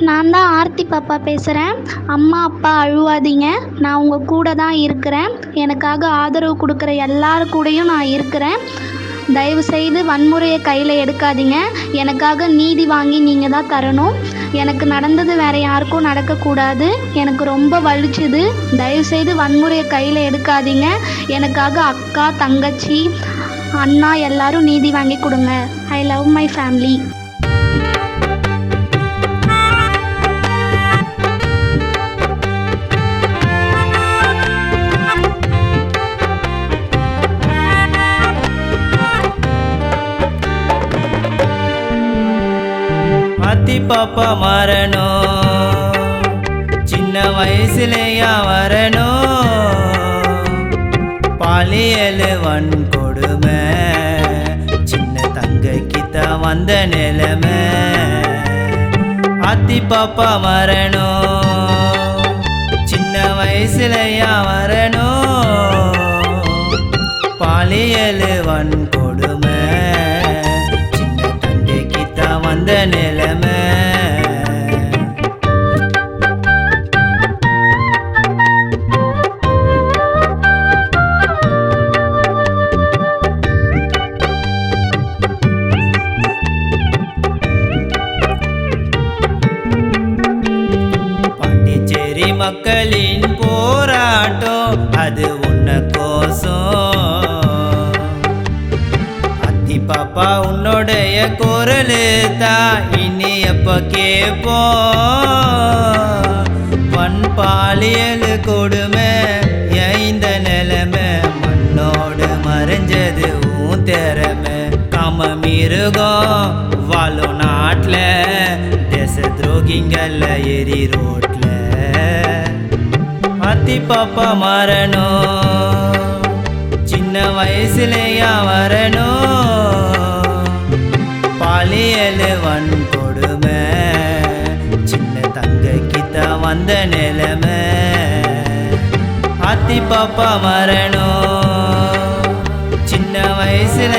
நான் தான் ஆர்த்தி பாப்பா பேசுகிறேன். அம்மா அப்பா அழுவாதீங்க, நான் உங்கள் கூட தான் இருக்கிறேன். எனக்காக ஆதரவு கொடுக்குற எல்லார் கூடயும் நான் இருக்கிறேன். தயவுசெய்து வன்முறையை கையில் எடுக்காதீங்க. எனக்காக நீதி வாங்கி நீங்கள் தான் தரணும். எனக்கு நடந்தது வேறு யாருக்கும் நடக்கக்கூடாது. எனக்கு ரொம்ப வலிச்சுது. தயவுசெய்து வன்முறையை கையில் எடுக்காதீங்க. எனக்காக அக்கா, தங்கச்சி, அண்ணா எல்லாரும் நீதி வாங்கி கொடுங்க. I love my family. Aarthi பாப்பா மாறணும், சின்ன வயசுலையா வரணும். பாலியல் வன்கொடுமை சின்ன தங்கைக்குத்தான் வந்த நிலைமை. ஆர்த்தி பாப்பா மாறணும், சின்ன வயசுலையா வரணும். பாலியல் வன்கொடுமை சின்ன தங்கைக்குத்தான் வந்த நிலைமை. பாண்டிச்சேரி மக்களின் போராட்டம் அது உன்ன கோசம். ஆர்த்தி பாப்பா உன்னுடைய குரல் தான் இனி எப்ப கேட்போம். பாலியல் கொடுமை இந்த நிலைமை மண்ணோடு மறைஞ்சது உன் திறமை. காம மிருகம் வாழும் நாட்டில் தேச துரோகிங்கள எரி ரோட்ல. ஆர்த்தி பாப்பா மாறணும், சின்ன வயசுலையா வரணும். பாலியல் வன்கொடுமை சின்ன தங்கைக்குத்தான் வந்த நிலைமை. ஆர்த்தி பாப்பா மாறணும், சின்ன வயசுல